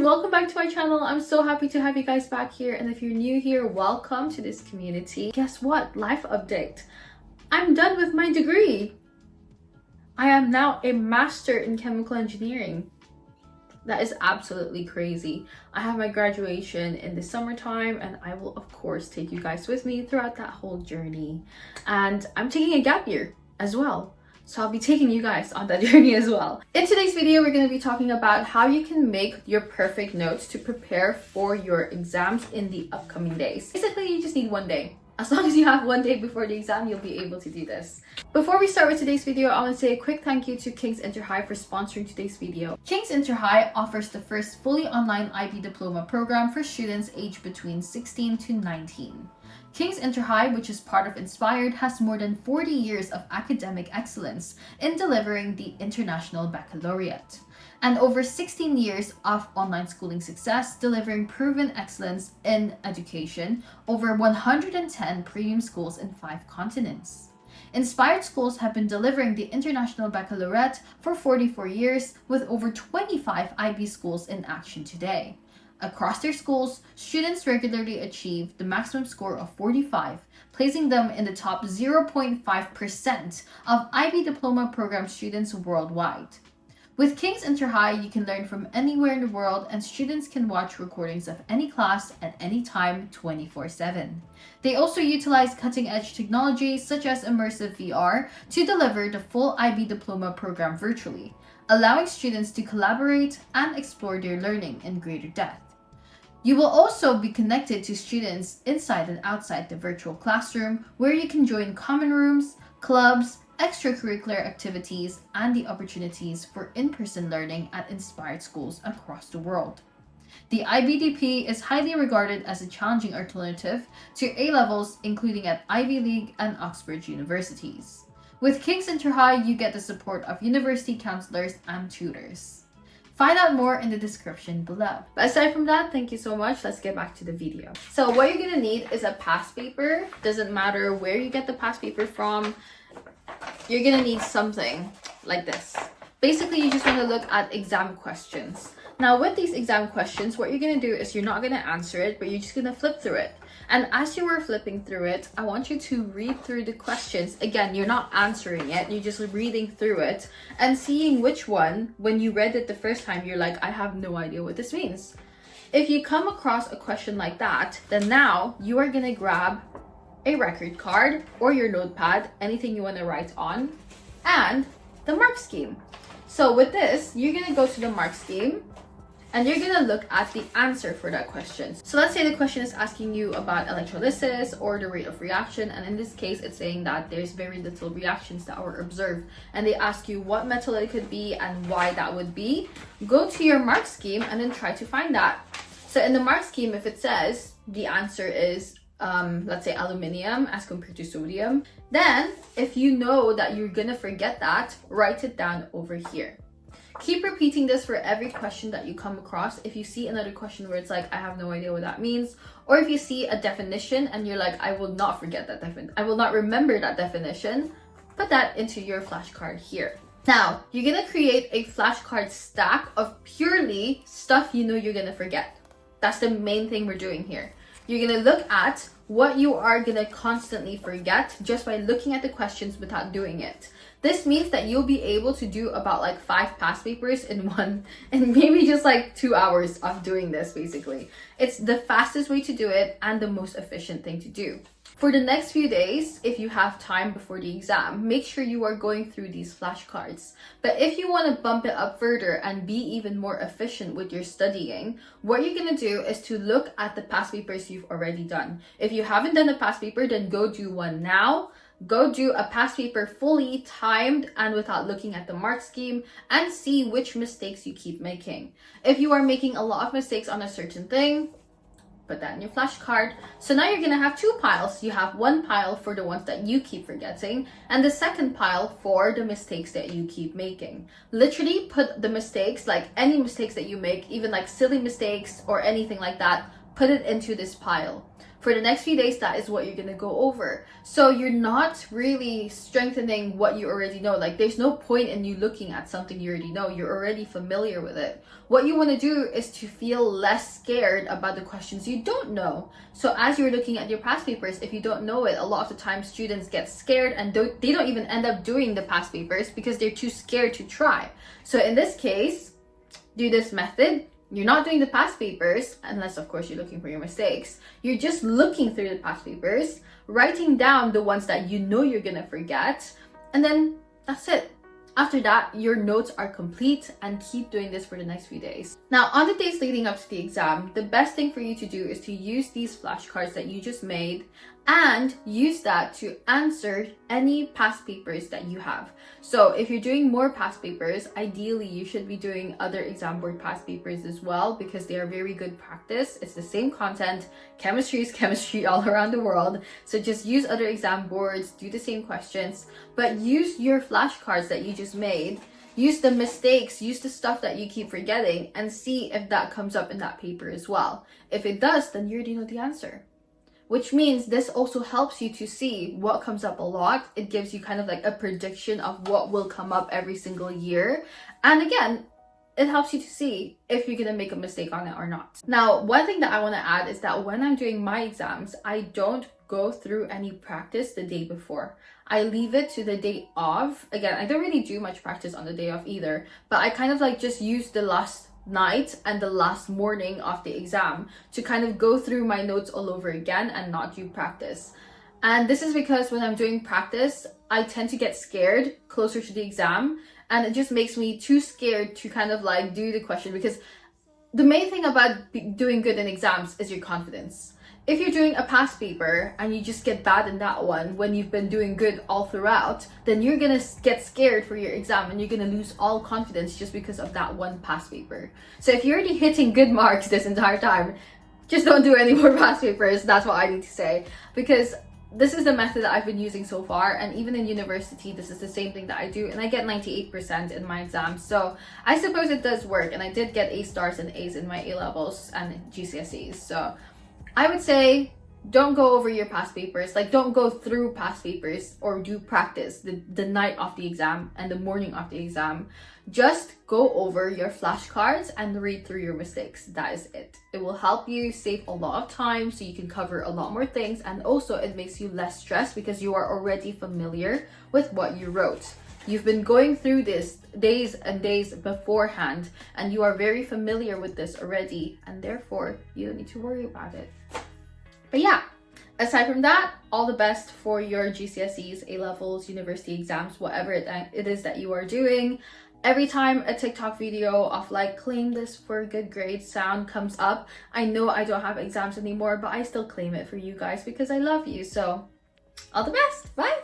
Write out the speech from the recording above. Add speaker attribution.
Speaker 1: welcome back to my channel. I'm so happy to have you guys back here, and if you're new here, welcome to this community. Guess what? Life update. I'm done with my degree. I am now a master in chemical engineering. That is absolutely crazy. I have my graduation in the summertime, and I will of course take you guys with me throughout that whole journey. And I'm taking a gap year as well, so I'll be taking you guys on that journey as well. In today's video, we're going to be talking about how you can make your perfect notes to prepare for your exams in the upcoming days. Basically, you just need one day. As long as you have one day before the exam, you'll be able to do this. Before we start with today's video, I want to say a quick thank you to King's InterHigh for sponsoring today's video. King's InterHigh offers the first fully online IB diploma program for students aged between 16 to 19. King's InterHigh, which is part of Inspired, has more than 40 years of academic excellence in delivering the International Baccalaureate, and over 16 years of online schooling success, delivering proven excellence in education, over 110 premium schools in 5 continents. Inspired schools have been delivering the International Baccalaureate for 44 years, with over 25 IB schools in action today. Across their schools, students regularly achieve the maximum score of 45, placing them in the top 0.5% of IB diploma program students worldwide. With King's InterHigh, you can learn from anywhere in the world, and students can watch recordings of any class at any time 24/7. They also utilize cutting-edge technologies such as immersive VR to deliver the full IB diploma program virtually, allowing students to collaborate and explore their learning in greater depth. You will also be connected to students inside and outside the virtual classroom, where you can join common rooms, clubs, extracurricular activities, and the opportunities for in-person learning at inspired schools across the world. The IBDP is highly regarded as a challenging alternative to A-levels, including at Ivy League and Oxford universities. With King's InterHigh, you get the support of university counselors and tutors. Find out more in the description below. But aside from that, thank you so much. Let's get back to the video. So what you're gonna need is a past paper. Doesn't matter where you get the past paper from. You're gonna need something like this. Basically, you just want to look at exam questions. Now, with these exam questions, what you're gonna do is you're not gonna answer it, but you're just gonna flip through it. And as you were flipping through it, I want you to read through the questions. Again, you're not answering it, you're just reading through it and seeing which one, when you read it the first time, you're like, I have no idea what this means. If you come across a question like that, then now you are gonna grab a record card or your notepad, anything you want to write on, and the mark scheme. So with this, you're gonna go to the mark scheme and you're gonna look at the answer for that question. So let's say the question is asking you about electrolysis or the rate of reaction, and in this case it's saying that there's very little reactions that were observed, and they ask you what metal it could be and why that would be. Go to your mark scheme and then try to find that. So in the mark scheme, if it says the answer is let's say aluminium as compared to sodium, then if you know that you're gonna forget that, write it down over here. Keep repeating this for every question that you come across. If you see another question where it's like, I have no idea what that means, or if you see a definition and you're like, I will not forget that I will not remember that definition, put that into your flashcard here. Now, you're gonna create a flashcard stack of purely stuff you know you're gonna forget. That's the main thing we're doing here. You're gonna look at what you are gonna constantly forget just by looking at the questions without doing it. This means that you'll be able to do about like 5 past papers in maybe just like 2 hours of doing this. Basically, it's the fastest way to do it and the most efficient thing to do. For the next few days, if you have time before the exam, make sure you are going through these flashcards. But if you want to bump it up further and be even more efficient with your studying, what you're going to do is to look at the past papers you've already done. If you haven't done a past paper, then go do one now. Go do a past paper fully timed and without looking at the mark scheme, and see which mistakes you keep making. If you are making a lot of mistakes on a certain thing, put that in your flashcard. So now you're gonna have 2 piles. You have one pile for the ones that you keep forgetting, and the second pile for the mistakes that you keep making. Literally put the mistakes, like any mistakes that you make, even like silly mistakes or anything like that, put it into this pile. For the next few days, that is what you're gonna go over. So you're not really strengthening what you already know. Like, there's no point in you looking at something you already know. You're already familiar with it. What you want to do is to feel less scared about the questions you don't know. So as you're looking at your past papers, if you don't know it, a lot of the time students get scared and they don't even end up doing the past papers because they're too scared to try. So in this case, do this method. You're not doing the past papers, unless of course you're looking for your mistakes. You're just looking through the past papers, writing down the ones that you know you're gonna forget, and then that's it. After that, your notes are complete, and keep doing this for the next few days. Now, on the days leading up to the exam, the best thing for you to do is to use these flashcards that you just made and use that to answer any past papers that you have. So if you're doing more past papers, ideally you should be doing other exam board past papers as well, because they are very good practice. It's the same content. Chemistry is chemistry all around the world. So just use other exam boards, do the same questions, but use your flashcards that you just made. Use the mistakes, use the stuff that you keep forgetting, and see if that comes up in that paper as well. If it does, then you already know the answer. Which means this also helps you to see what comes up a lot. It gives you kind of like a prediction of what will come up every single year. And again, it helps you to see if you're gonna make a mistake on it or not. Now, one thing that I wanna add is that when I'm doing my exams, I don't go through any practice the day before. I leave it to the day of. Again, I don't really do much practice on the day of either, but I kind of like just use the last night and the last morning of the exam to kind of go through my notes all over again and not do practice. And this is because when I'm doing practice, I tend to get scared closer to the exam, and it just makes me too scared to kind of like do the question, because the main thing about doing good in exams is your confidence. If you're doing a past paper and you just get bad in that one when you've been doing good all throughout, then you're gonna get scared for your exam and you're gonna lose all confidence just because of that one past paper. So if you're already hitting good marks this entire time, just don't do any more past papers. That's what I need to say, because this is the method that I've been using so far, and even in university this is the same thing that I do, and I get 98% in my exams. So I suppose it does work, and I did get A stars and A's in my A levels and GCSEs. So I would say don't go over your past papers. Like, don't go through past papers or do practice the night of the exam and the morning of the exam. Just go over your flashcards and read through your mistakes. That is it. It will help you save a lot of time so you can cover a lot more things, and also it makes you less stressed because you are already familiar with what you wrote. You've been going through this days and days beforehand, and you are very familiar with this already, and therefore you don't need to worry about it. But yeah, aside from that, all the best for your GCSEs, A-levels, university exams, whatever it is that you are doing. Every time a TikTok video of like claim this for good grades sound comes up, I know I don't have exams anymore, but I still claim it for you guys because I love you. So all the best. Bye.